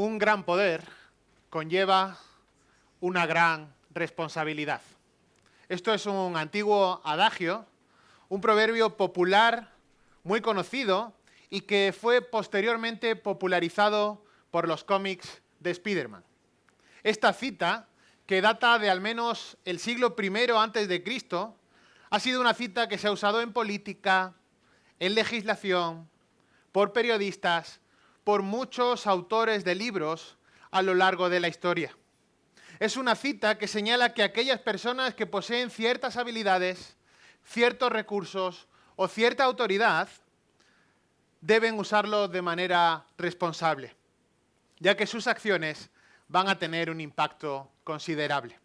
Un gran poder conlleva una gran responsabilidad. Esto es un antiguo adagio, un proverbio popular muy conocido y que fue posteriormente popularizado por los cómics de Spider-Man. Esta cita, que data de al menos el siglo I antes de Cristo, ha sido una cita que se ha usado en política, en legislación, por periodistas, por muchos autores de libros a lo largo de la historia. Es una cita que señala que aquellas personas que poseen ciertas habilidades, ciertos recursos o cierta autoridad deben usarlo de manera responsable, ya que sus acciones van a tener un impacto considerable.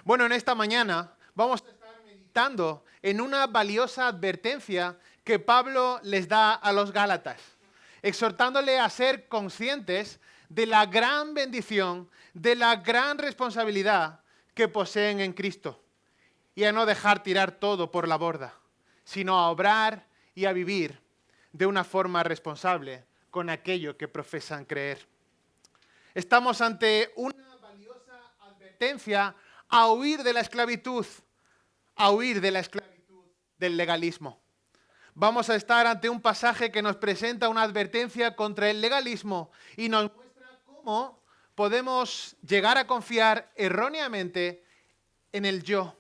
Bueno, en esta mañana vamos a estar meditando en una valiosa advertencia que Pablo les da a los Gálatas, exhortándole a ser conscientes de la gran bendición, de la gran responsabilidad que poseen en Cristo y a no dejar tirar todo por la borda, sino a obrar y a vivir de una forma responsable con aquello que profesan creer. Estamos ante una valiosa advertencia a huir de la esclavitud, a huir de la esclavitud del legalismo. Vamos a estar ante un pasaje que nos presenta una advertencia contra el legalismo y nos muestra cómo podemos llegar a confiar erróneamente en el yo,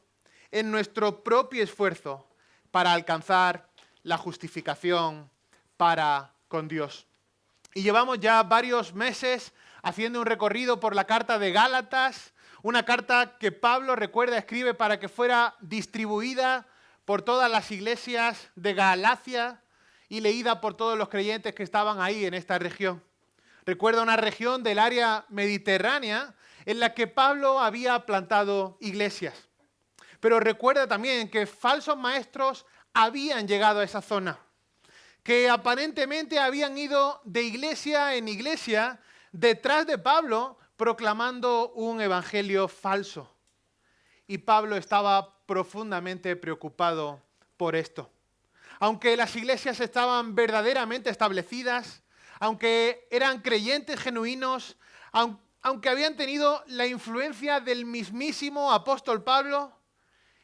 en nuestro propio esfuerzo para alcanzar la justificación para con Dios. Y llevamos ya varios meses haciendo un recorrido por la carta de Gálatas, una carta que Pablo, recuerda, escribe para que fuera distribuida por todas las iglesias de Galacia y leída por todos los creyentes que estaban ahí en esta región. Recuerda una región del área mediterránea en la que Pablo había plantado iglesias. Pero recuerda también que falsos maestros habían llegado a esa zona, que aparentemente habían ido de iglesia en iglesia detrás de Pablo proclamando un evangelio falso. Y Pablo estaba profundamente preocupado por esto. Aunque las iglesias estaban verdaderamente establecidas, aunque eran creyentes genuinos, aunque habían tenido la influencia del mismísimo apóstol Pablo,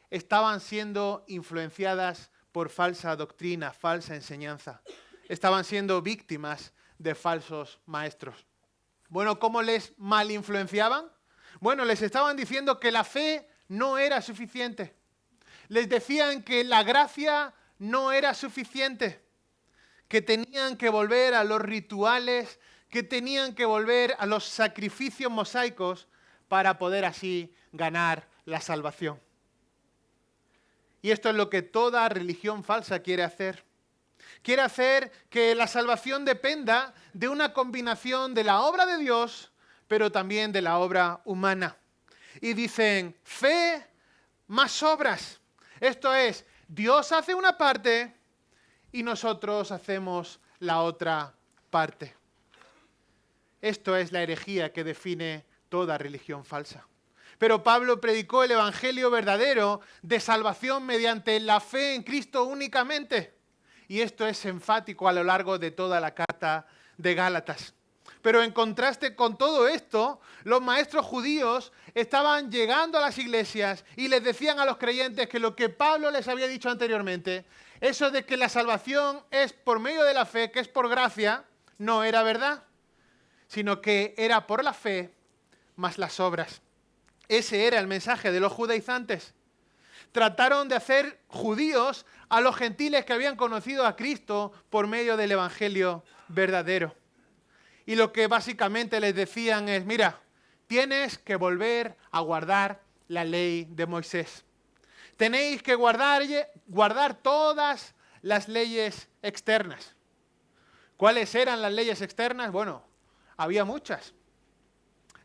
estaban siendo influenciadas por falsa doctrina, falsa enseñanza. Estaban siendo víctimas de falsos maestros. Bueno, ¿cómo les malinfluenciaban? Bueno, les estaban diciendo que la fe no era suficiente. Les decían que la gracia no era suficiente, que tenían que volver a los rituales, que tenían que volver a los sacrificios mosaicos para poder así ganar la salvación. Y esto es lo que toda religión falsa quiere hacer. Quiere hacer que la salvación dependa de una combinación de la obra de Dios, pero también de la obra humana. Y dicen, fe más obras. Esto es, Dios hace una parte y nosotros hacemos la otra parte. Esto es la herejía que define toda religión falsa. Pero Pablo predicó el evangelio verdadero de salvación mediante la fe en Cristo únicamente. Y esto es enfático a lo largo de toda la carta de Gálatas. Pero en contraste con todo esto, los maestros judíos estaban llegando a las iglesias y les decían a los creyentes que lo que Pablo les había dicho anteriormente, eso de que la salvación es por medio de la fe, que es por gracia, no era verdad, sino que era por la fe más las obras. Ese era el mensaje de los judaizantes. Trataron de hacer judíos a los gentiles que habían conocido a Cristo por medio del evangelio verdadero. Y lo que básicamente les decían es, mira, tienes que volver a guardar la ley de Moisés. Tenéis que guardar todas las leyes externas. ¿Cuáles eran las leyes externas? Bueno, había muchas.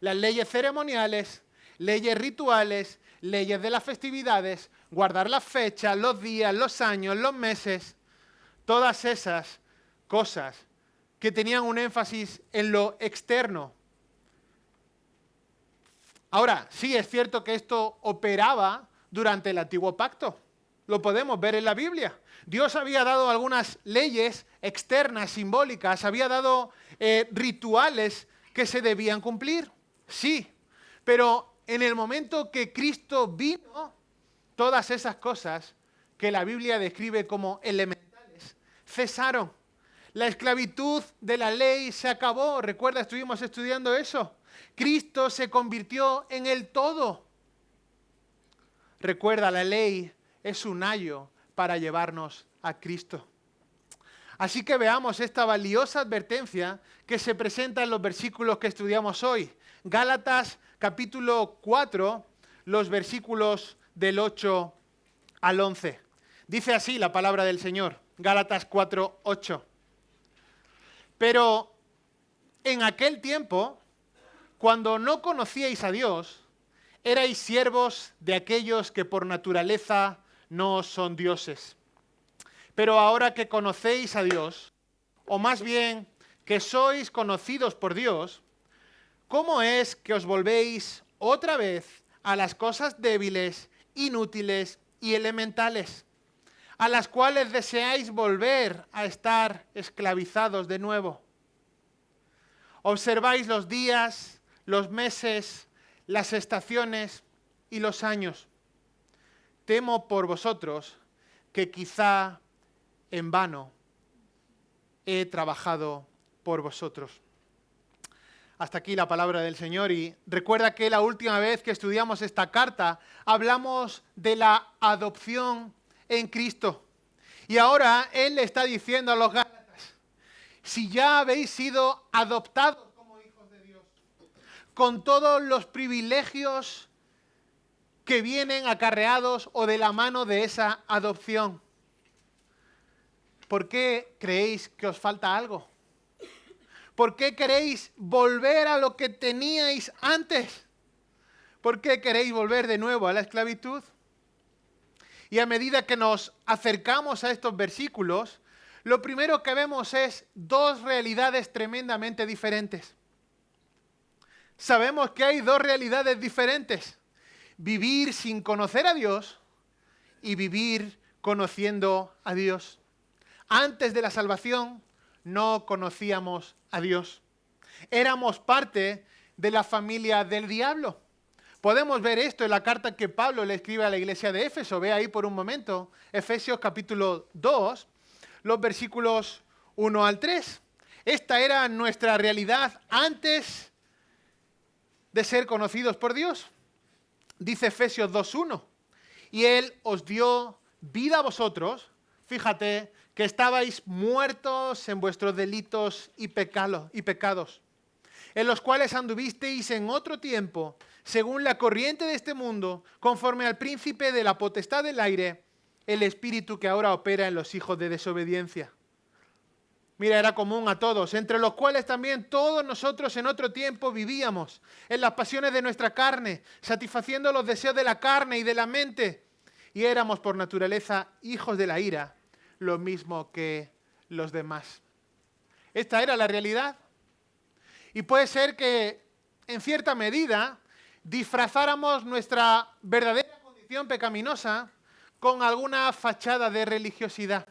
Las leyes ceremoniales, leyes rituales, leyes de las festividades, guardar las fechas, los días, los años, los meses, todas esas cosas que tenían un énfasis en lo externo. Ahora, sí es cierto que esto operaba durante el Antiguo Pacto. Lo podemos ver en la Biblia. Dios había dado algunas leyes externas, simbólicas, había dado rituales que se debían cumplir, sí, pero en el momento que Cristo vino, todas esas cosas que la Biblia describe como elementales cesaron. La esclavitud de la ley se acabó. Recuerda, estuvimos estudiando eso. Cristo se convirtió en el todo. Recuerda, la ley es un ayo para llevarnos a Cristo. Así que veamos esta valiosa advertencia que se presenta en los versículos que estudiamos hoy. Gálatas capítulo 4, los versículos del 8 al 11. Dice así la palabra del Señor. Gálatas 4, 8. Pero en aquel tiempo, cuando no conocíais a Dios, erais siervos de aquellos que por naturaleza no son dioses. Pero ahora que conocéis a Dios, o más bien que sois conocidos por Dios, ¿cómo es que os volvéis otra vez a las cosas débiles, inútiles y elementales, a las cuales deseáis volver a estar esclavizados de nuevo? Observáis los días, los meses, las estaciones y los años. Temo por vosotros que quizá en vano he trabajado por vosotros. Hasta aquí la palabra del Señor, y recuerda que la última vez que estudiamos esta carta hablamos de la adopción en Cristo. Y ahora Él le está diciendo a los gálatas: si ya habéis sido adoptados como hijos de Dios, con todos los privilegios que vienen acarreados o de la mano de esa adopción, ¿por qué creéis que os falta algo? ¿Por qué queréis volver a lo que teníais antes? ¿Por qué queréis volver de nuevo a la esclavitud? Y a medida que nos acercamos a estos versículos, lo primero que vemos es dos realidades tremendamente diferentes. Sabemos que hay dos realidades diferentes: vivir sin conocer a Dios y vivir conociendo a Dios. Antes de la salvación no conocíamos a Dios. Éramos parte de la familia del diablo. Podemos ver esto en la carta que Pablo le escribe a la iglesia de Éfeso. Ve ahí por un momento, Efesios capítulo 2, los versículos 1 al 3. Esta era nuestra realidad antes de ser conocidos por Dios. Dice Efesios 2:1, y Él os dio vida a vosotros, fíjate, que estabais muertos en vuestros delitos y pecados, en los cuales anduvisteis en otro tiempo, según la corriente de este mundo, conforme al príncipe de la potestad del aire, el espíritu que ahora opera en los hijos de desobediencia. Mira, era común a todos, entre los cuales también todos nosotros en otro tiempo vivíamos, en las pasiones de nuestra carne, satisfaciendo los deseos de la carne y de la mente, y éramos por naturaleza hijos de la ira, lo mismo que los demás. Esta era la realidad. Y puede ser que, en cierta medida, disfrazáramos nuestra verdadera condición pecaminosa con alguna fachada de religiosidad.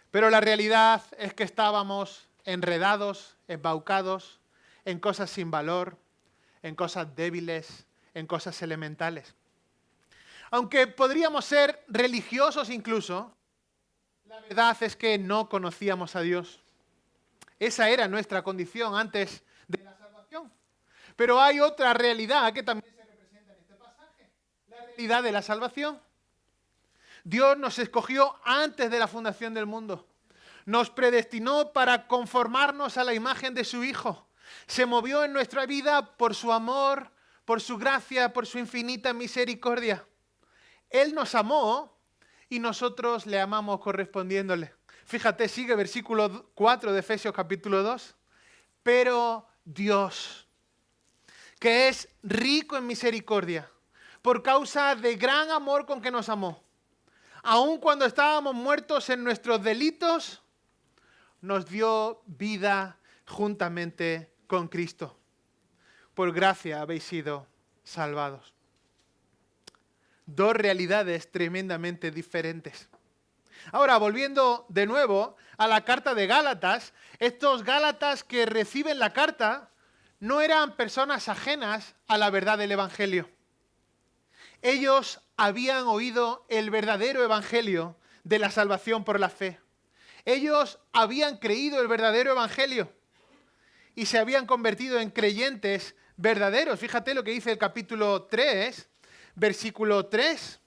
Pero la realidad es que estábamos enredados, embaucados en cosas sin valor, en cosas débiles, en cosas elementales. Aunque podríamos ser religiosos incluso, la verdad es que no conocíamos a Dios. Esa era nuestra condición antes de la salvación. Pero hay otra realidad que también se representa en este pasaje, la realidad de la salvación. Dios nos escogió antes de la fundación del mundo. Nos predestinó para conformarnos a la imagen de su Hijo. Se movió en nuestra vida por su amor, por su gracia, por su infinita misericordia. Él nos amó y nosotros le amamos correspondiéndole. Fíjate, sigue versículo 4 de Efesios capítulo 2. Pero Dios, que es rico en misericordia, por causa del gran amor con que nos amó, aun cuando estábamos muertos en nuestros delitos, nos dio vida juntamente con Cristo. Por gracia habéis sido salvados. Dos realidades tremendamente diferentes. Ahora, volviendo de nuevo a la carta de Gálatas, estos Gálatas que reciben la carta no eran personas ajenas a la verdad del Evangelio. Ellos habían oído el verdadero Evangelio de la salvación por la fe. Ellos habían creído el verdadero Evangelio y se habían convertido en creyentes verdaderos. Fíjate lo que dice el capítulo 3, versículo 3.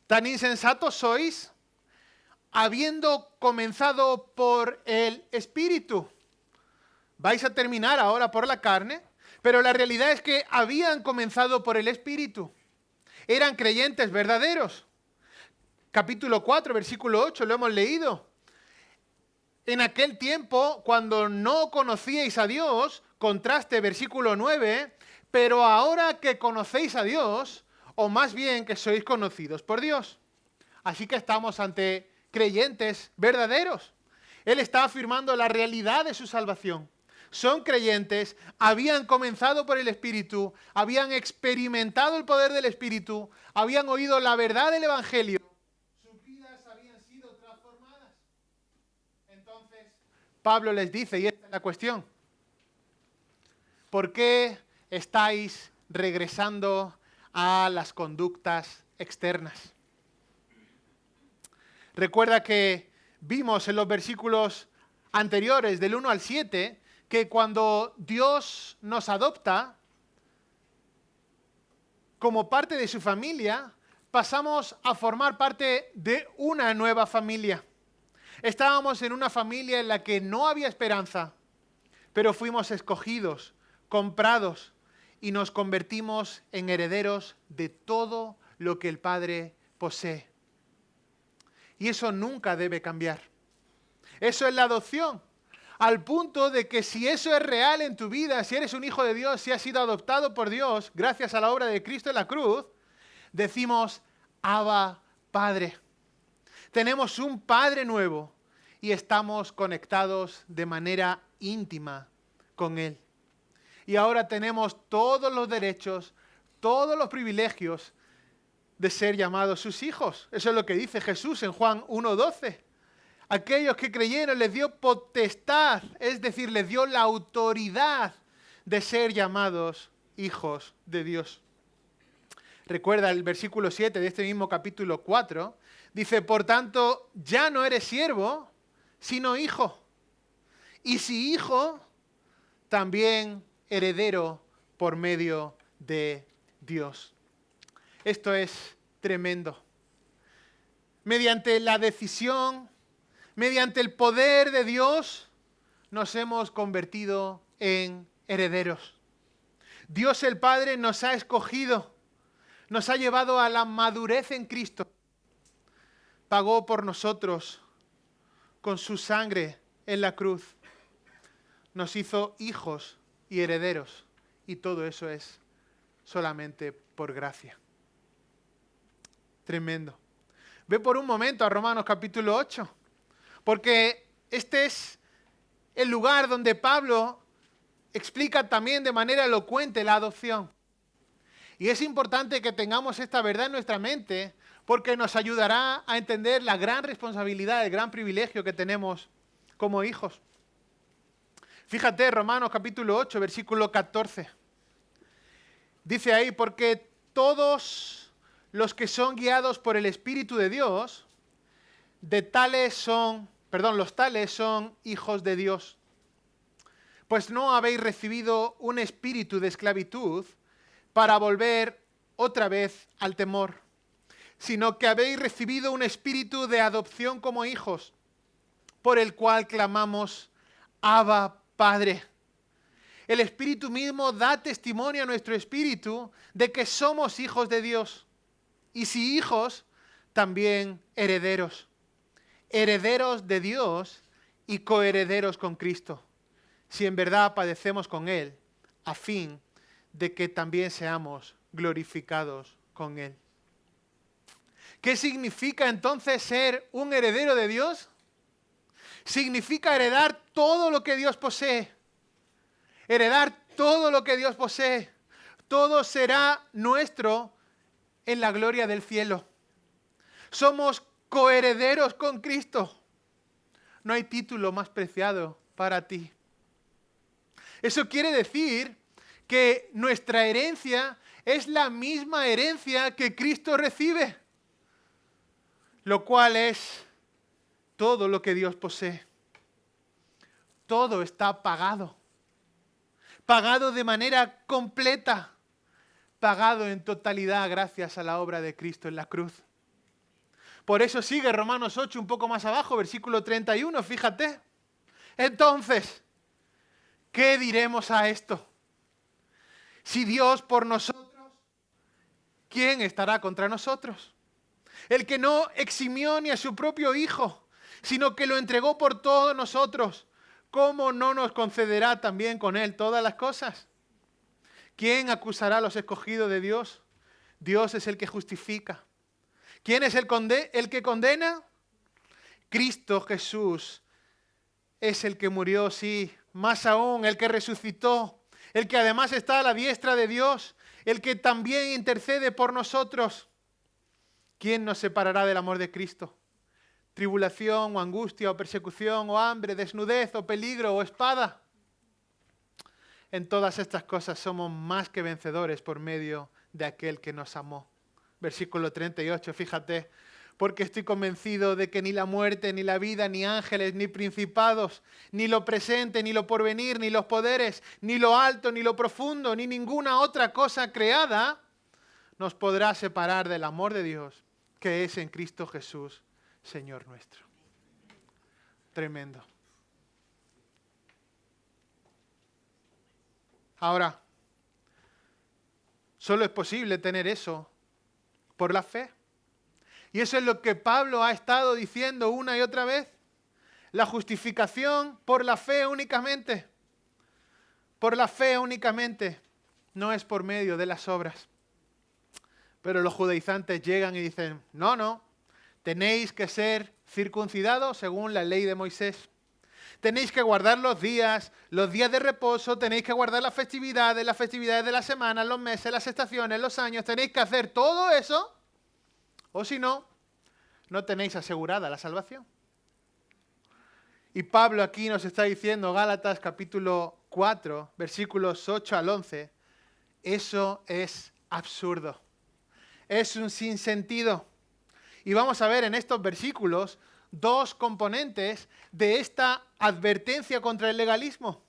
Tan insensatos sois, habiendo comenzado por el Espíritu. Vais a terminar ahora por la carne, pero la realidad es que habían comenzado por el Espíritu. Eran creyentes verdaderos. Capítulo 4, versículo 8, lo hemos leído. En aquel tiempo, cuando no conocíais a Dios, contraste versículo 9, pero ahora que conocéis a Dios, o más bien que sois conocidos por Dios. Así que estamos ante creyentes verdaderos. Él está afirmando la realidad de su salvación. Son creyentes, habían comenzado por el Espíritu, habían experimentado el poder del Espíritu, habían oído la verdad del Evangelio. Sus vidas habían sido transformadas. Entonces, Pablo les dice, y esta es la cuestión, ¿por qué estáis regresando a las conductas externas? Recuerda que vimos en los versículos anteriores, del 1 al 7, que cuando Dios nos adopta como parte de su familia, pasamos a formar parte de una nueva familia. Estábamos en una familia en la que no había esperanza, pero fuimos escogidos, comprados, y nos convertimos en herederos de todo lo que el Padre posee. Y eso nunca debe cambiar. Eso es la adopción. Al punto de que si eso es real en tu vida, si eres un hijo de Dios, si has sido adoptado por Dios, gracias a la obra de Cristo en la cruz, decimos, Abba, Padre. Tenemos un Padre nuevo y estamos conectados de manera íntima con Él. Y ahora tenemos todos los derechos, todos los privilegios de ser llamados sus hijos. Eso es lo que dice Jesús en Juan 1:12. Aquellos que creyeron les dio potestad, es decir, les dio la autoridad de ser llamados hijos de Dios. Recuerda el versículo 7 de este mismo capítulo 4. Dice, por tanto, ya no eres siervo, sino hijo. Y si hijo, también heredero por medio de Dios. Esto es tremendo. Mediante la decisión, mediante el poder de Dios, nos hemos convertido en herederos. Dios el Padre nos ha escogido, nos ha llevado a la madurez en Cristo. Pagó por nosotros con su sangre en la cruz. Nos hizo hijos y herederos. Y todo eso es solamente por gracia. Tremendo. Ve por un momento a Romanos capítulo 8. Porque este es el lugar donde Pablo explica también de manera elocuente la adopción. Y es importante que tengamos esta verdad en nuestra mente porque nos ayudará a entender la gran responsabilidad, el gran privilegio que tenemos como hijos. Fíjate, Romanos capítulo 8, versículo 14. Dice ahí, porque todos los que son guiados por el Espíritu de Dios, los tales son hijos de Dios. Pues no habéis recibido un espíritu de esclavitud para volver otra vez al temor, sino que habéis recibido un espíritu de adopción como hijos, por el cual clamamos, Abba, Padre. El Espíritu mismo da testimonio a nuestro espíritu de que somos hijos de Dios. Y si hijos, también herederos. Herederos de Dios y coherederos con Cristo, si en verdad padecemos con Él, a fin de que también seamos glorificados con Él. ¿Qué significa entonces ser un heredero de Dios? Significa heredar todo lo que Dios posee. Heredar todo lo que Dios posee. Todo será nuestro en la gloria del cielo. Somos coherederos con Cristo. No hay título más preciado para ti. Eso quiere decir que nuestra herencia es la misma herencia que Cristo recibe, lo cual es todo lo que Dios posee. Todo está pagado. Pagado de manera completa. Pagado en totalidad gracias a la obra de Cristo en la cruz. Por eso sigue Romanos 8 un poco más abajo, versículo 31, fíjate. Entonces, ¿qué diremos a esto? Si Dios por nosotros, ¿quién estará contra nosotros? El que no eximió ni a su propio Hijo, sino que lo entregó por todos nosotros, ¿cómo no nos concederá también con Él todas las cosas? ¿Quién acusará a los escogidos de Dios? Dios es el que justifica. ¿Quién es el que condena? Cristo Jesús es el que murió, sí, más aún, el que resucitó, el que además está a la diestra de Dios, el que también intercede por nosotros. ¿Quién nos separará del amor de Cristo? ¿Tribulación o angustia o persecución o hambre, desnudez o peligro o espada? En todas estas cosas somos más que vencedores por medio de aquel que nos amó. Versículo 38, fíjate. Porque estoy convencido de que ni la muerte, ni la vida, ni ángeles, ni principados, ni lo presente, ni lo porvenir, ni los poderes, ni lo alto, ni lo profundo, ni ninguna otra cosa creada nos podrá separar del amor de Dios que es en Cristo Jesús, Señor nuestro. Tremendo. Ahora, solo es posible tener eso por la fe. Y eso es lo que Pablo ha estado diciendo una y otra vez. La justificación por la fe únicamente. Por la fe únicamente. No es por medio de las obras. Pero los judaizantes llegan y dicen, no, tenéis que ser circuncidados según la ley de Moisés. Tenéis que guardar los días de reposo, tenéis que guardar las festividades de la semana, los meses, las estaciones, los años. Tenéis que hacer todo eso, o si no, no tenéis asegurada la salvación. Y Pablo aquí nos está diciendo, Gálatas capítulo 4, versículos 8 al 11, eso es absurdo. Es un sinsentido. Y vamos a ver en estos versículos dos componentes de esta advertencia contra el legalismo.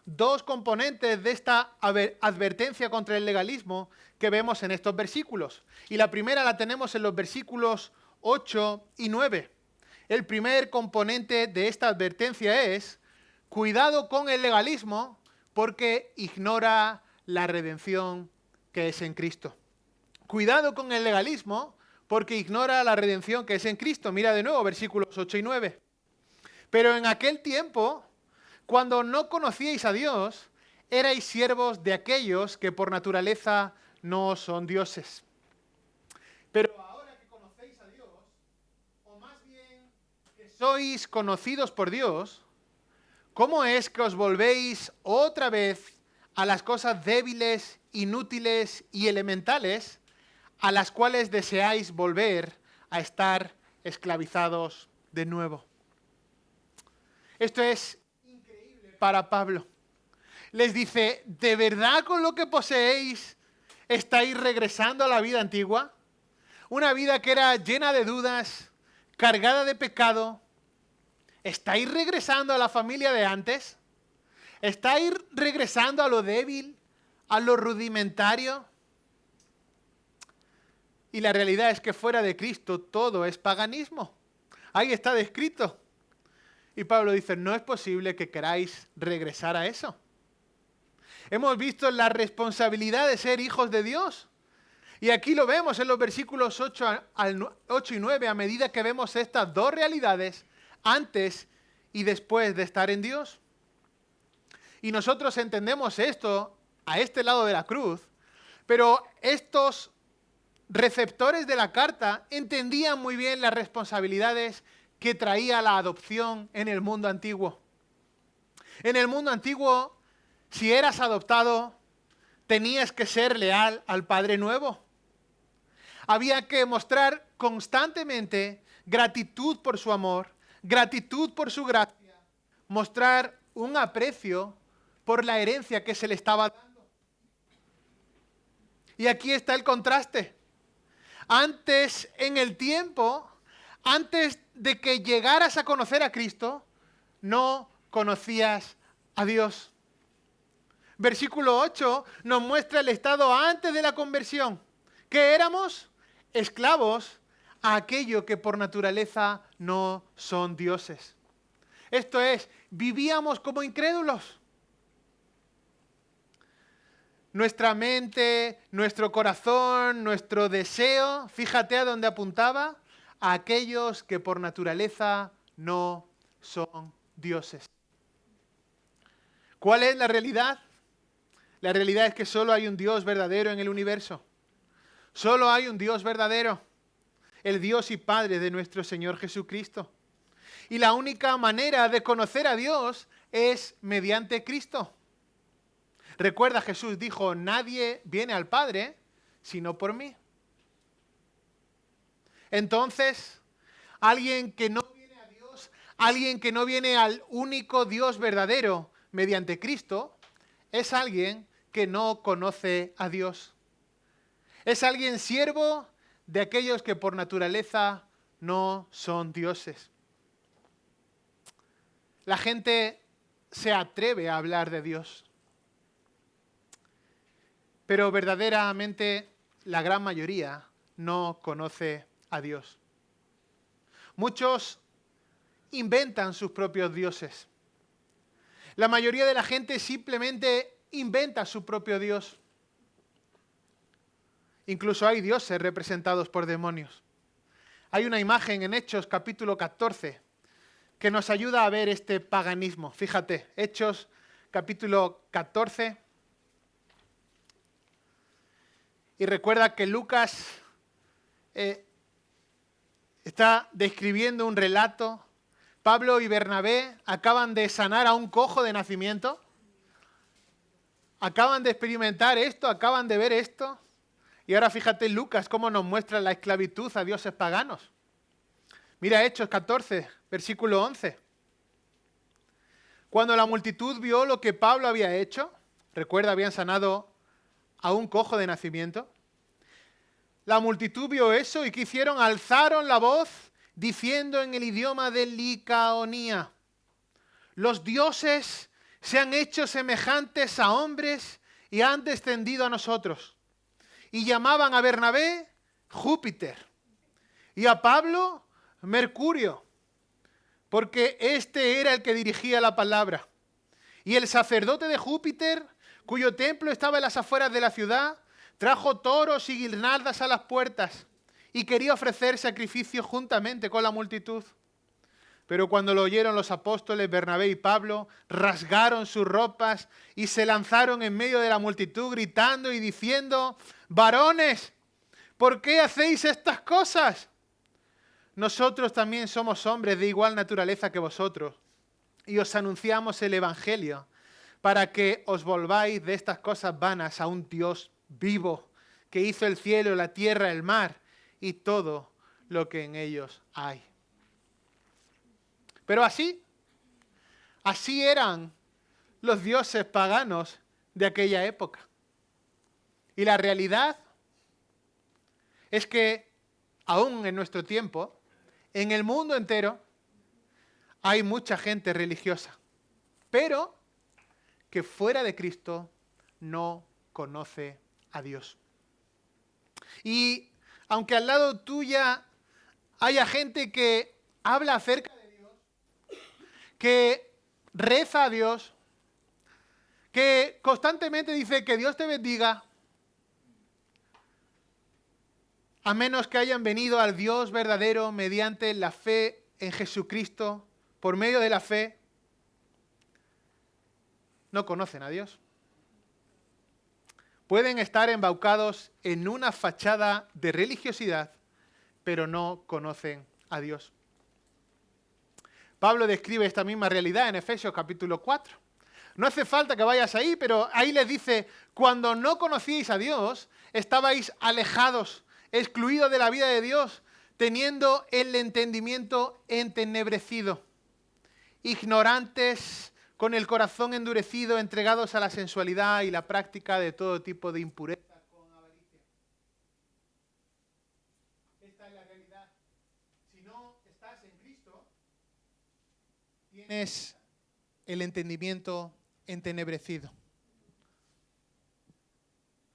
Dos componentes de esta advertencia contra el legalismo que vemos en estos versículos. Y la primera la tenemos en los versículos 8 y 9. El primer componente de esta advertencia es, cuidado con el legalismo porque ignora la redención que es en Cristo. Cuidado con el legalismo porque ignora la redención que es en Cristo. Mira de nuevo versículos 8 y 9. Pero en aquel tiempo, cuando no conocíais a Dios, erais siervos de aquellos que por naturaleza no son dioses. Pero ahora que conocéis a Dios, o más bien que sois conocidos por Dios, ¿cómo es que os volvéis otra vez a las cosas débiles, inútiles y elementales a las cuales deseáis volver a estar esclavizados de nuevo? Esto es increíble para Pablo. Les dice, ¿de verdad con lo que poseéis estáis regresando a la vida antigua? Una vida que era llena de dudas, cargada de pecado. ¿Estáis regresando a la familia de antes? ¿Estáis regresando a lo débil, a lo rudimentario? Y la realidad es que fuera de Cristo todo es paganismo. Ahí está descrito. Y Pablo dice, no es posible que queráis regresar a eso. Hemos visto la responsabilidad de ser hijos de Dios. Y aquí lo vemos en los versículos 8 y 9, a medida que vemos estas dos realidades antes y después de estar en Dios. Y nosotros entendemos esto a este lado de la cruz, pero estos receptores de la carta entendían muy bien las responsabilidades que traía la adopción en el mundo antiguo. En el mundo antiguo, si eras adoptado, tenías que ser leal al Padre nuevo. Había que mostrar constantemente gratitud por su amor, gratitud por su gracia, mostrar un aprecio por la herencia que se le estaba dando. Y aquí está el contraste. Antes en el tiempo, antes de que llegaras a conocer a Cristo, no conocías a Dios. Versículo 8 nos muestra el estado antes de la conversión, que éramos esclavos a aquello que por naturaleza no son dioses. Esto es, vivíamos como incrédulos. Nuestra mente, nuestro corazón, nuestro deseo, fíjate a dónde apuntaba, a aquellos que por naturaleza no son dioses. ¿Cuál es la realidad? La realidad es que solo hay un Dios verdadero en el universo. Solo hay un Dios verdadero, el Dios y Padre de nuestro Señor Jesucristo. Y la única manera de conocer a Dios es mediante Cristo. Recuerda, Jesús dijo, nadie viene al Padre sino por mí. Entonces, alguien que no viene a Dios, alguien que no viene al único Dios verdadero mediante Cristo, es alguien que no conoce a Dios. Es alguien siervo de aquellos que por naturaleza no son dioses. La gente se atreve a hablar de Dios, pero verdaderamente la gran mayoría no conoce a Dios. Muchos inventan sus propios dioses. La mayoría de la gente simplemente inventa su propio Dios. Incluso hay dioses representados por demonios. Hay una imagen en Hechos capítulo 14 que nos ayuda a ver este paganismo. Fíjate, Hechos capítulo 14. Y recuerda que Lucas está describiendo un relato. Pablo y Bernabé acaban de sanar a un cojo de nacimiento. Acaban de experimentar esto, acaban de ver esto. Y ahora fíjate Lucas cómo nos muestra la esclavitud a dioses paganos. Mira Hechos 14, versículo 11. Cuando la multitud vio lo que Pablo había hecho, recuerda, habían sanado a un cojo de nacimiento. La multitud vio eso y ¿qué hicieron? Alzaron la voz diciendo en el idioma de Licaonía: los dioses se han hecho semejantes a hombres y han descendido a nosotros. Y llamaban a Bernabé Júpiter y a Pablo Mercurio, porque este era el que dirigía la palabra. Y el sacerdote de Júpiter, cuyo templo estaba en las afueras de la ciudad, trajo toros y guirnaldas a las puertas y quería ofrecer sacrificios juntamente con la multitud. Pero cuando lo oyeron los apóstoles Bernabé y Pablo, rasgaron sus ropas y se lanzaron en medio de la multitud gritando y diciendo: varones, ¿por qué hacéis estas cosas? Nosotros también somos hombres de igual naturaleza que vosotros y os anunciamos el Evangelio para que os volváis de estas cosas vanas a un Dios vivo que hizo el cielo, la tierra, el mar y todo lo que en ellos hay. Pero así eran los dioses paganos de aquella época. Y la realidad es que aún en nuestro tiempo, en el mundo entero, hay mucha gente religiosa, pero que fuera de Cristo no conoce a Dios. Y aunque al lado tuya haya gente que habla acerca de Dios, que reza a Dios, que constantemente dice que Dios te bendiga, a menos que hayan venido al Dios verdadero mediante la fe en Jesucristo, por medio de la fe, no conocen a Dios. Pueden estar embaucados en una fachada de religiosidad, pero no conocen a Dios. Pablo describe esta misma realidad en Efesios capítulo 4. No hace falta que vayas ahí, pero ahí les dice: cuando no conocíais a Dios, estabais alejados, excluidos de la vida de Dios, teniendo el entendimiento entenebrecido, ignorantes, con el corazón endurecido, entregados a la sensualidad y la práctica de todo tipo de impureza con avaricia. Esta es la realidad. Si no estás en Cristo, tienes el entendimiento entenebrecido.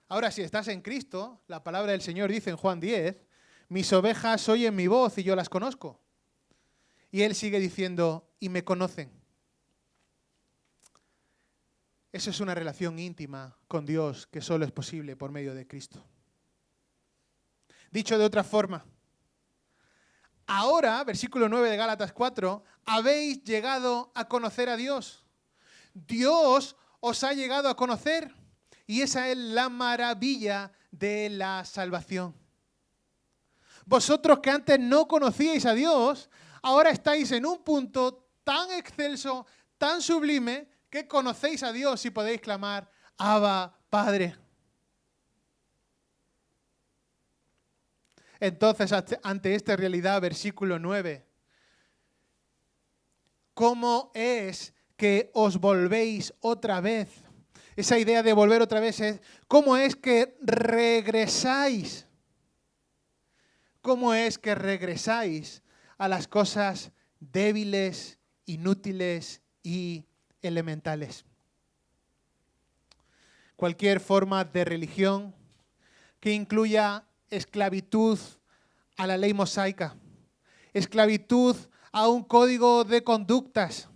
Ahora, si estás en Cristo, la palabra del Señor dice en Juan 10, mis ovejas oyen mi voz y yo las conozco. Y Él sigue diciendo, y me conocen. Eso es una relación íntima con Dios que solo es posible por medio de Cristo. Dicho de otra forma, ahora, versículo 9 de Gálatas 4, habéis llegado a conocer a Dios. Dios os ha llegado a conocer. Y esa es la maravilla de la salvación. Vosotros que antes no conocíais a Dios, ahora estáis en un punto tan excelso, tan sublime, que conocéis a Dios y podéis clamar, Abba, Padre. Entonces, ante esta realidad, versículo 9, ¿cómo es que os volvéis otra vez? Esa idea de volver otra vez es, ¿cómo es que regresáis? ¿Cómo es que regresáis a las cosas débiles, inútiles y elementales? Cualquier forma de religión que incluya esclavitud a la ley mosaica, esclavitud a un código de conductas,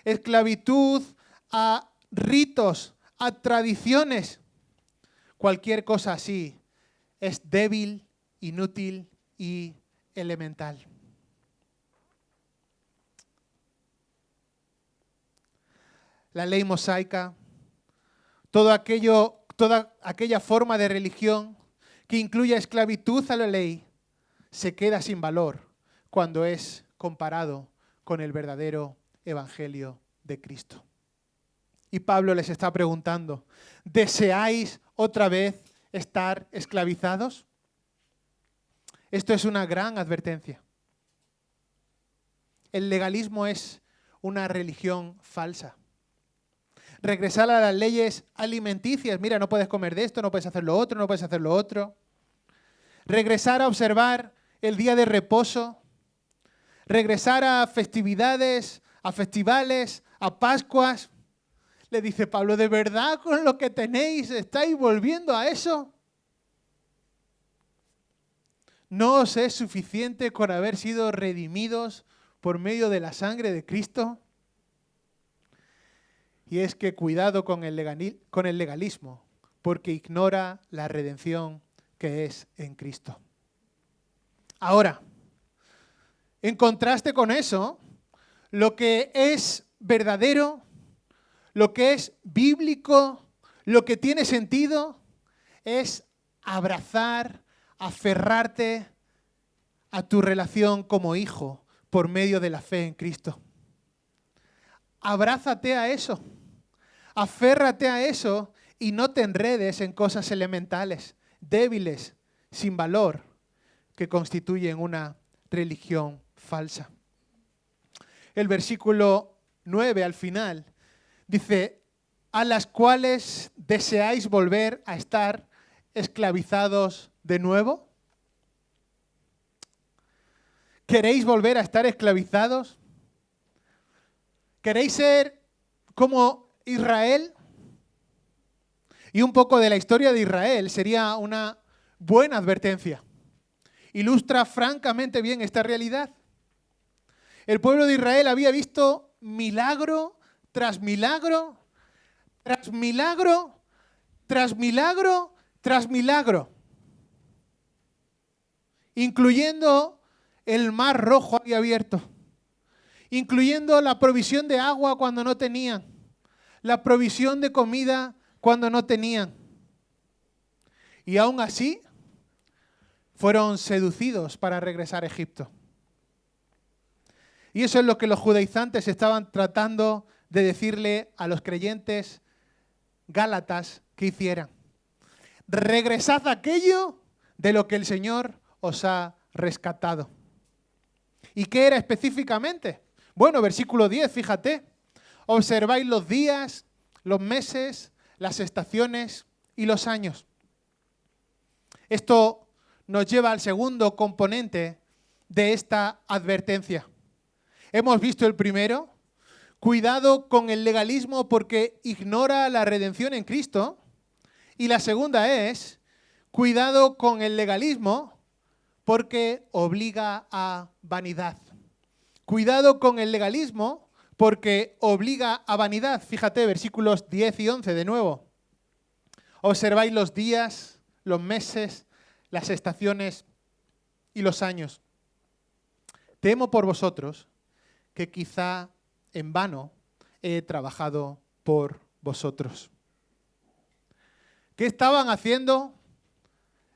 esclavitud a ritos, a tradiciones, cualquier cosa así es débil, inútil y elemental. La ley mosaica, toda aquella forma de religión que incluya esclavitud a la ley, se queda sin valor cuando es comparado con el verdadero evangelio de Cristo. Y Pablo les está preguntando, ¿deseáis otra vez estar esclavizados? Esto es una gran advertencia. El legalismo es una religión falsa. Regresar a las leyes alimenticias, mira, no puedes comer de esto, no puedes hacer lo otro, no puedes hacer lo otro. Regresar a observar el día de reposo. Regresar a festividades, a festivales, a Pascuas. Le dice Pablo, ¿de verdad con lo que tenéis estáis volviendo a eso? ¿No os es suficiente con haber sido redimidos por medio de la sangre de Cristo? Y es que cuidado con el legalismo, porque ignora la redención que es en Cristo. Ahora, en contraste con eso, lo que es verdadero, lo que es bíblico, lo que tiene sentido, es abrazar, aferrarte a tu relación como hijo por medio de la fe en Cristo. Abrázate a eso, aférrate a eso y no te enredes en cosas elementales, débiles, sin valor, que constituyen una religión falsa. El versículo 9 al final dice, a las cuales deseáis volver a estar esclavizados de nuevo. ¿Queréis volver a estar esclavizados? ¿Queréis ser como Israel? Y un poco de la historia de Israel sería una buena advertencia. Ilustra francamente bien esta realidad. El pueblo de Israel había visto milagro tras milagro, tras milagro, tras milagro, tras milagro. Incluyendo el mar rojo ahí abierto. Incluyendo la provisión de agua cuando no tenían. La provisión de comida cuando no tenían. Y aún así, fueron seducidos para regresar a Egipto. Y eso es lo que los judaizantes estaban tratando de decirle a los creyentes gálatas que hicieran. Regresad a aquello de lo que el Señor os ha rescatado. ¿Y qué era específicamente? Bueno, versículo 10, fíjate. Observáis los días, los meses, las estaciones y los años. Esto nos lleva al segundo componente de esta advertencia. Hemos visto el primero, cuidado con el legalismo porque ignora la redención en Cristo. Y la segunda es, cuidado con el legalismo porque obliga a vanidad. Cuidado con el legalismo porque obliga a vanidad. Fíjate, versículos 10 y 11 de nuevo. Observáis los días, los meses, las estaciones y los años. Temo por vosotros que quizá en vano he trabajado por vosotros. ¿Qué estaban haciendo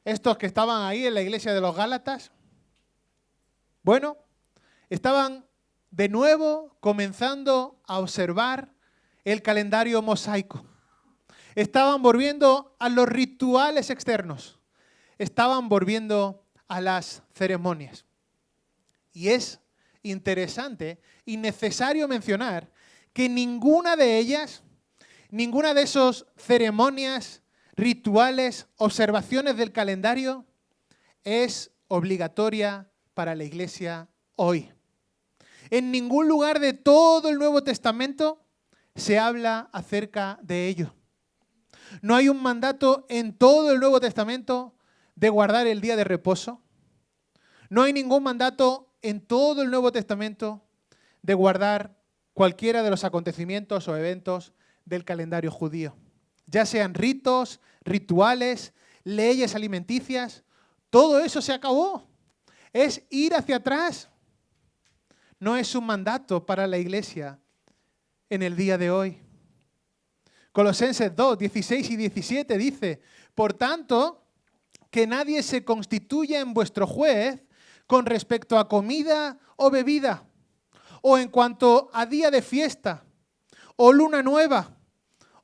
estos que estaban ahí en la iglesia de los Gálatas? Bueno, estaban de nuevo comenzando a observar el calendario mosaico. Estaban volviendo a los rituales externos. Estaban volviendo a las ceremonias. Y es interesante y necesario mencionar que ninguna de ellas, ninguna de esas ceremonias, rituales, observaciones del calendario es obligatoria para la iglesia hoy. En ningún lugar de todo el Nuevo Testamento se habla acerca de ello. No hay un mandato en todo el Nuevo Testamento de guardar el día de reposo. No hay ningún mandato en todo el Nuevo Testamento de guardar cualquiera de los acontecimientos o eventos del calendario judío. Ya sean ritos, rituales, leyes alimenticias, todo eso se acabó. Es ir hacia atrás. No es un mandato para la iglesia en el día de hoy. Colosenses 2, 16 y 17 dice, por tanto, que nadie se constituya en vuestro juez con respecto a comida o bebida, o en cuanto a día de fiesta, o luna nueva,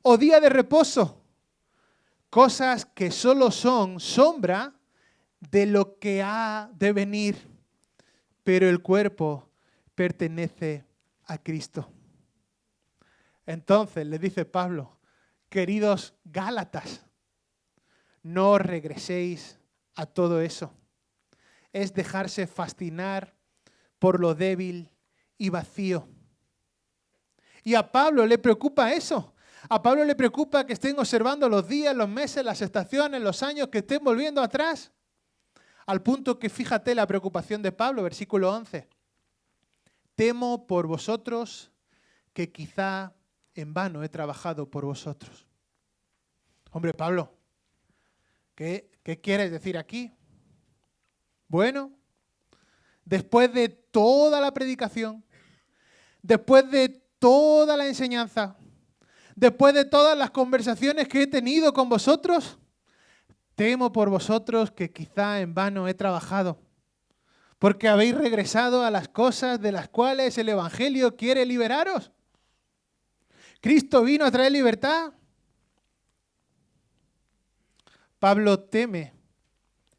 o día de reposo, cosas que solo son sombra de lo que ha de venir, pero el cuerpo pertenece a Cristo. Entonces le dice Pablo, queridos Gálatas, no regreséis a todo eso. Es dejarse fascinar por lo débil y vacío. Y a Pablo le preocupa eso. A Pablo le preocupa que estén observando los días, los meses, las estaciones, los años, que estén volviendo atrás. Al punto que fíjate la preocupación de Pablo, versículo 11. Temo por vosotros que quizá en vano he trabajado por vosotros. Hombre, Pablo, ¿qué quieres decir aquí? Bueno, después de toda la predicación, después de toda la enseñanza, después de todas las conversaciones que he tenido con vosotros, temo por vosotros que quizá en vano he trabajado, porque habéis regresado a las cosas de las cuales el Evangelio quiere liberaros. Cristo vino a traer libertad. Pablo teme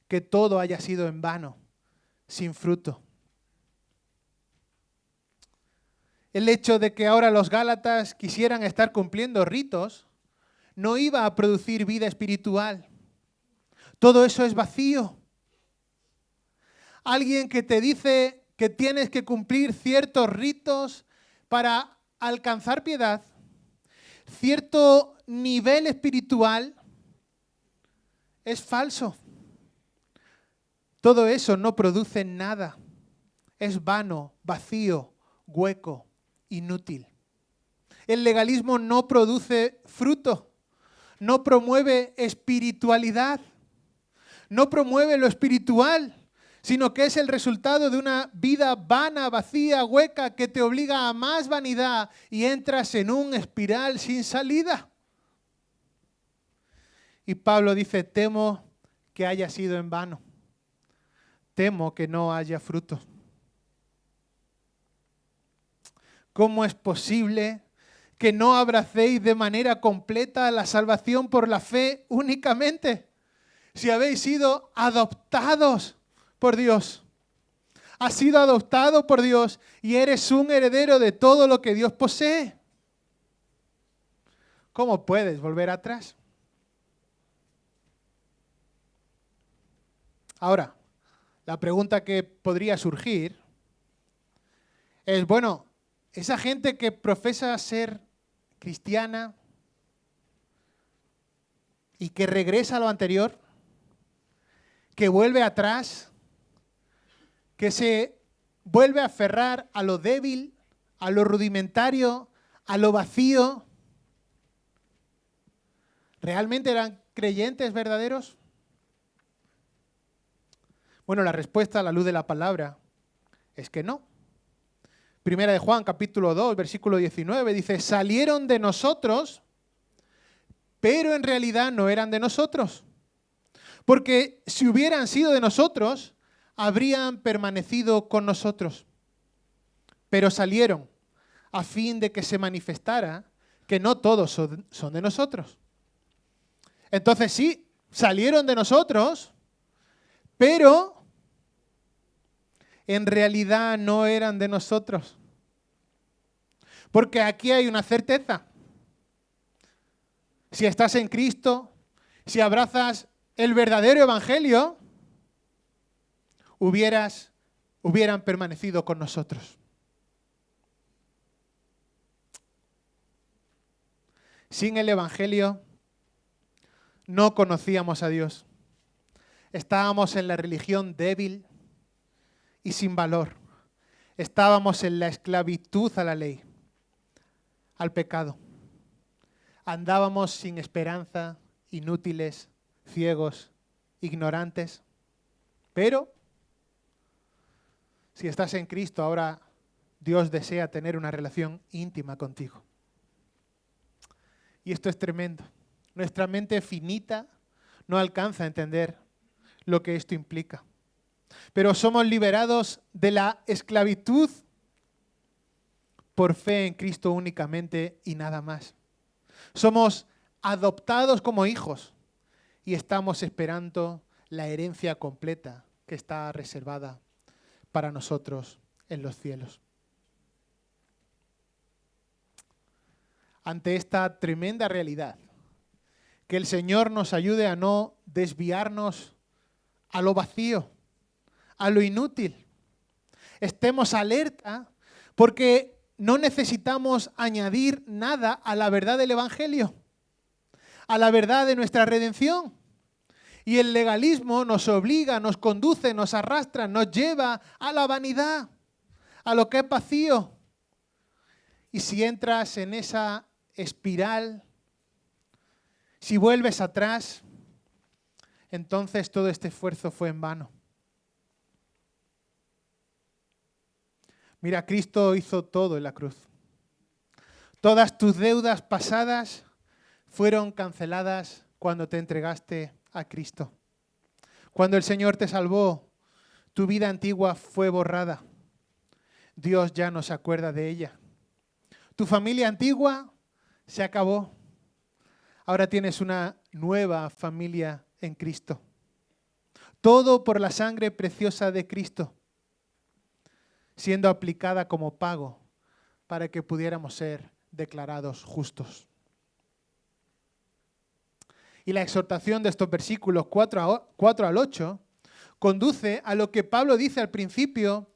que todo haya sido en vano, sin fruto. El hecho de que ahora los Gálatas quisieran estar cumpliendo ritos no iba a producir vida espiritual. Todo eso es vacío. Alguien que te dice que tienes que cumplir ciertos ritos para alcanzar piedad, cierto nivel espiritual, es falso. Todo eso no produce nada. Es vano, vacío, hueco, inútil. El legalismo no produce fruto, no promueve espiritualidad, no promueve lo espiritual, sino que es el resultado de una vida vana, vacía, hueca, que te obliga a más vanidad y entras en un espiral sin salida. Y Pablo dice, temo que haya sido en vano. Temo que no haya fruto. ¿Cómo es posible que no abracéis de manera completa la salvación por la fe únicamente? Si habéis sido adoptados por Dios, Has sido adoptado por Dios y eres un heredero de todo lo que Dios posee. ¿Cómo puedes volver atrás? Ahora, la pregunta que podría surgir es, bueno, esa gente que profesa ser cristiana y que regresa a lo anterior, que vuelve atrás, que se vuelve a aferrar a lo débil, a lo rudimentario, a lo vacío, ¿realmente eran creyentes verdaderos? Bueno, la respuesta a la luz de la palabra es que no. Primera de Juan, capítulo 2, versículo 19, dice, salieron de nosotros, pero en realidad no eran de nosotros. Porque si hubieran sido de nosotros, habrían permanecido con nosotros. Pero salieron a fin de que se manifestara que no todos son de nosotros. Entonces sí, salieron de nosotros, pero en realidad no eran de nosotros. Porque aquí hay una certeza. Si estás en Cristo, si abrazas el verdadero evangelio, hubieran permanecido con nosotros. Sin el evangelio, no conocíamos a Dios. Estábamos en la religión débil y sin valor. Estábamos en la esclavitud a la ley, al pecado. Andábamos sin esperanza, inútiles, ciegos, ignorantes. Pero, si estás en Cristo, ahora Dios desea tener una relación íntima contigo. Y esto es tremendo. Nuestra mente finita no alcanza a entender lo que esto implica. Pero somos liberados de la esclavitud por fe en Cristo únicamente y nada más. Somos adoptados como hijos y estamos esperando la herencia completa que está reservada para nosotros en los cielos. Ante esta tremenda realidad, que el Señor nos ayude a no desviarnos a lo vacío, a lo inútil. Estemos alerta porque no necesitamos añadir nada a la verdad del Evangelio, a la verdad de nuestra redención. Y el legalismo nos obliga, nos conduce, nos arrastra, nos lleva a la vanidad, a lo que es vacío. Y si entras en esa espiral, si vuelves atrás, entonces todo este esfuerzo fue en vano. Mira, Cristo hizo todo en la cruz. Todas tus deudas pasadas fueron canceladas cuando te entregaste a Cristo. Cuando el Señor te salvó, tu vida antigua fue borrada. Dios ya no se acuerda de ella. Tu familia antigua se acabó. Ahora tienes una nueva familia en Cristo. Todo por la sangre preciosa de Cristo, siendo aplicada como pago para que pudiéramos ser declarados justos. Y la exhortación de estos versículos 4 al 8 conduce a lo que Pablo dice al principio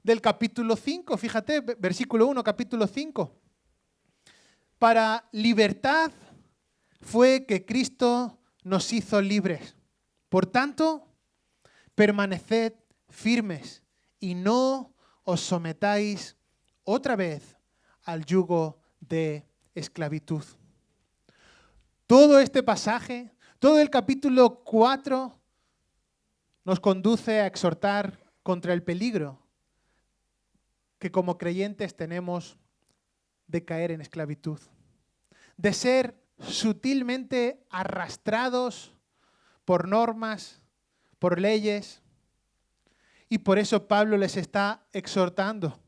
del capítulo 5. Fíjate, versículo 1, capítulo 5. Para libertad fue que Cristo nos hizo libres. Por tanto, permaneced firmes y no os sometáis otra vez al yugo de esclavitud. Todo este pasaje, todo el capítulo 4 nos conduce a exhortar contra el peligro que como creyentes tenemos de caer en esclavitud, de ser sutilmente arrastrados por normas, por leyes. Y por eso Pablo les está exhortando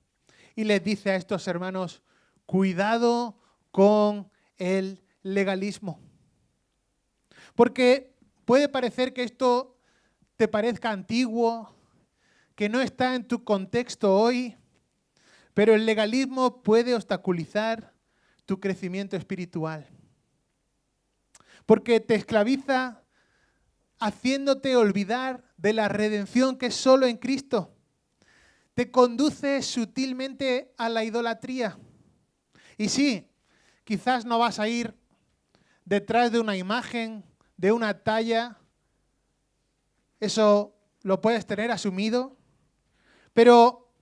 y les dice a estos hermanos, cuidado con el legalismo. Porque puede parecer que esto te parezca antiguo, que no está en tu contexto hoy, pero el legalismo puede obstaculizar tu crecimiento espiritual. Porque te esclaviza haciéndote olvidar de la redención que es solo en Cristo. Te conduce sutilmente a la idolatría. Y sí, quizás no vas a ir detrás de una imagen, de una talla. Eso lo puedes tener asumido. Pero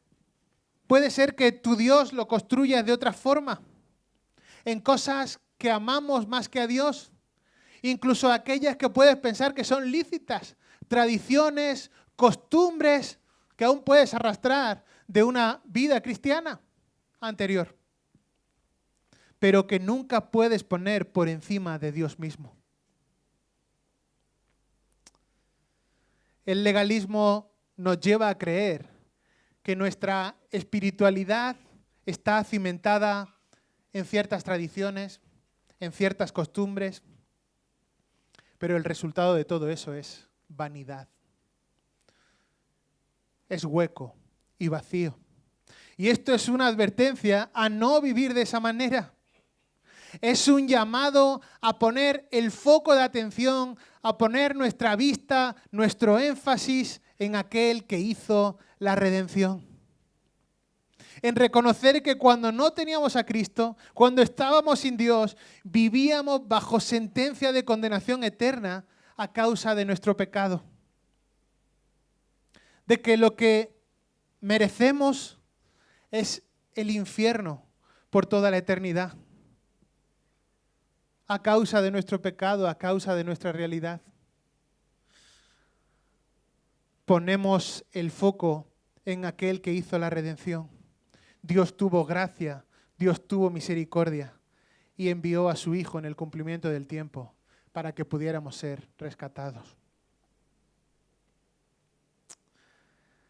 puede ser que tu Dios lo construyas de otra forma, en cosas que amamos más que a Dios, incluso aquellas que puedes pensar que son lícitas, tradiciones, costumbres que aún puedes arrastrar de una vida cristiana anterior, pero que nunca puedes poner por encima de Dios mismo. El legalismo nos lleva a creer que nuestra espiritualidad está cimentada en ciertas tradiciones, en ciertas costumbres, pero el resultado de todo eso es vanidad. Es hueco y vacío. Y esto es una advertencia a no vivir de esa manera. Es un llamado a poner el foco de atención, a poner nuestra vista, nuestro énfasis en aquel que hizo la redención. En reconocer que cuando no teníamos a Cristo, cuando estábamos sin Dios, vivíamos bajo sentencia de condenación eterna a causa de nuestro pecado. De que lo que merecemos es el infierno por toda la eternidad. A causa de nuestro pecado, a causa de nuestra realidad. Ponemos el foco en aquel que hizo la redención. Dios tuvo gracia, Dios tuvo misericordia y envió a su Hijo en el cumplimiento del tiempo para que pudiéramos ser rescatados.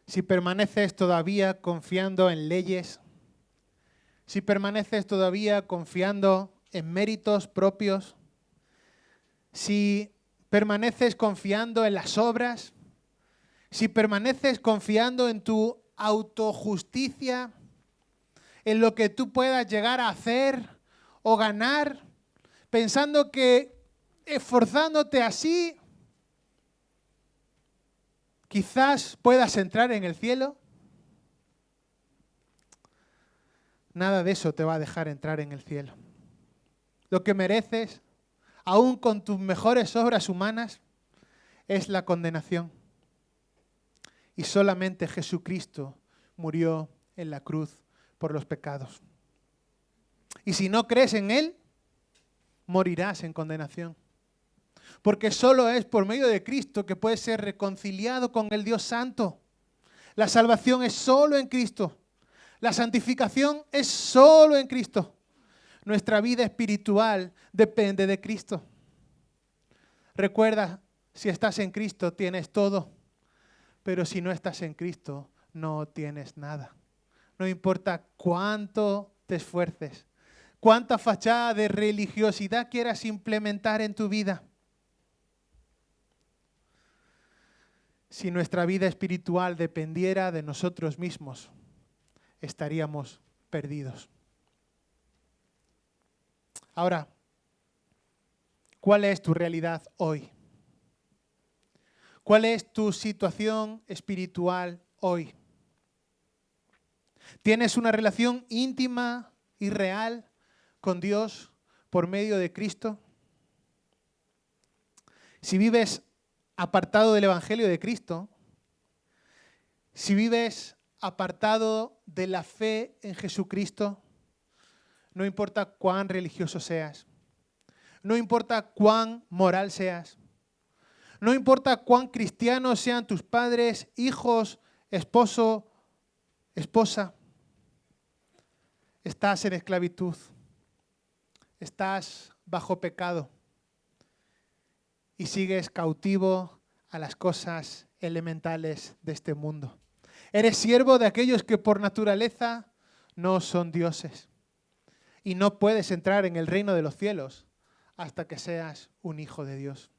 Si permaneces todavía confiando en leyes, si permaneces todavía confiando en méritos propios, si permaneces confiando en las obras, si permaneces confiando en tu autojusticia, en lo que tú puedas llegar a hacer o ganar, pensando que esforzándote así, quizás puedas entrar en el cielo, nada de eso te va a dejar entrar en el cielo. Lo que mereces, aún con tus mejores obras humanas, es la condenación. Y solamente Jesucristo murió en la cruz por los pecados. Y si no crees en Él, morirás en condenación. Porque solo es por medio de Cristo que puedes ser reconciliado con el Dios Santo. La salvación es solo en Cristo. La santificación es solo en Cristo. Nuestra vida espiritual depende de Cristo. Recuerda, si estás en Cristo tienes todo, pero si no estás en Cristo no tienes nada. No importa cuánto te esfuerces, cuánta fachada de religiosidad quieras implementar en tu vida. Si nuestra vida espiritual dependiera de nosotros mismos, estaríamos perdidos. Ahora, ¿cuál es tu realidad hoy? ¿Cuál es tu situación espiritual hoy? ¿Tienes una relación íntima y real con Dios por medio de Cristo? Si vives apartado del Evangelio de Cristo, si vives apartado de la fe en Jesucristo, no importa cuán religioso seas, no importa cuán moral seas, no importa cuán cristianos sean tus padres, hijos, esposo, esposa, estás en esclavitud, estás bajo pecado y sigues cautivo a las cosas elementales de este mundo. Eres siervo de aquellos que por naturaleza no son dioses y no puedes entrar en el reino de los cielos hasta que seas un hijo de Dios.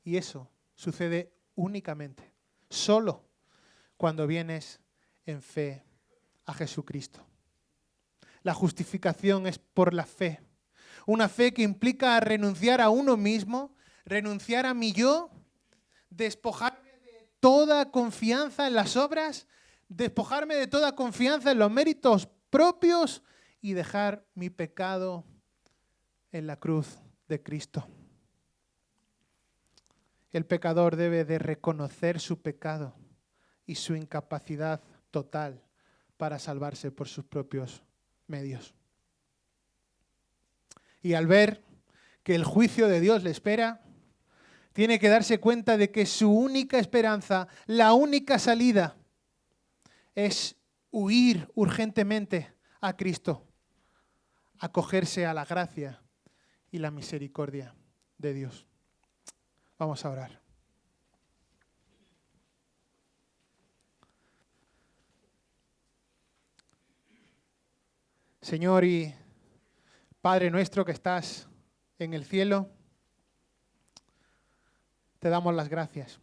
Y eso sucede únicamente, solo, cuando vienes en fe a Jesucristo. La justificación es por la fe. Una fe que implica renunciar a uno mismo, renunciar a mi yo, despojarme de toda confianza en las obras, despojarme de toda confianza en los méritos propios y dejar mi pecado en la cruz de Cristo. El pecador debe de reconocer su pecado y su incapacidad total para salvarse por sus propios medios. Y al ver que el juicio de Dios le espera, tiene que darse cuenta de que su única esperanza, la única salida, es huir urgentemente a Cristo, acogerse a la gracia y la misericordia de Dios. Vamos a orar. Señor y Padre nuestro que estás en el cielo, te damos las gracias.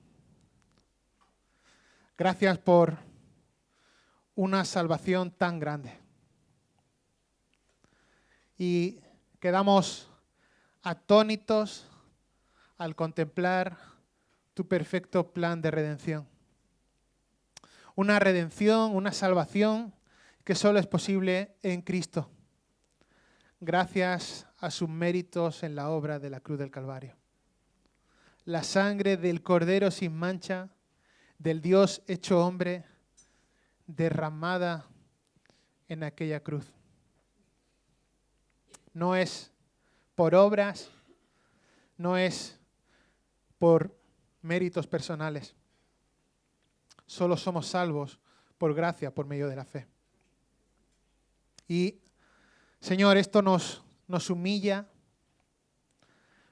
Gracias por una salvación tan grande. Y quedamos atónitos al contemplar tu perfecto plan de redención. Una redención, una salvación que solo es posible en Cristo, gracias a sus méritos en la obra de la cruz del Calvario. La sangre del Cordero sin mancha, del Dios hecho hombre, derramada en aquella cruz. No es por obras, no es por méritos personales. Solo somos salvos por gracia, por medio de la fe. Y, Señor, esto nos humilla,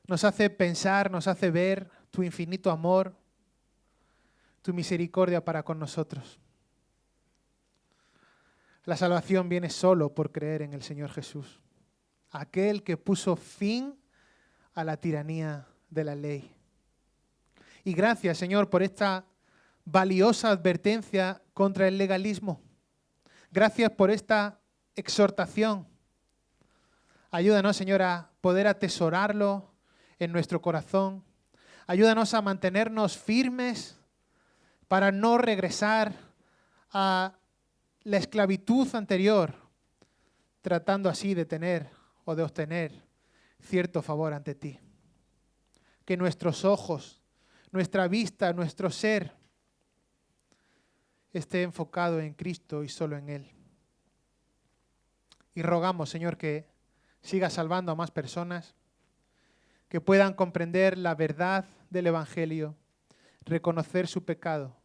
nos hace pensar, nos hace ver tu infinito amor, tu misericordia para con nosotros. La salvación viene solo por creer en el Señor Jesús, aquel que puso fin a la tiranía de la ley. Y gracias, Señor, por esta valiosa advertencia contra el legalismo. Gracias por esta exhortación. Ayúdanos, Señor, a poder atesorarlo en nuestro corazón. Ayúdanos a mantenernos firmes para no regresar a la esclavitud anterior, tratando así de tener o de obtener cierto favor ante ti. Que nuestros ojos, nuestra vista, nuestro ser esté enfocado en Cristo y solo en Él. Y rogamos, Señor, que siga salvando a más personas, que puedan comprender la verdad del Evangelio, reconocer su pecado,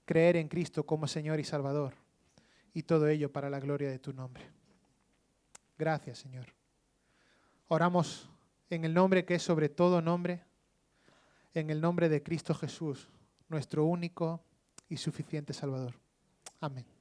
creer en Cristo como Señor y Salvador, y todo ello para la gloria de tu nombre. Gracias, Señor. Oramos en el nombre que es sobre todo nombre, en el nombre de Cristo Jesús, nuestro único y suficiente Salvador. Amén.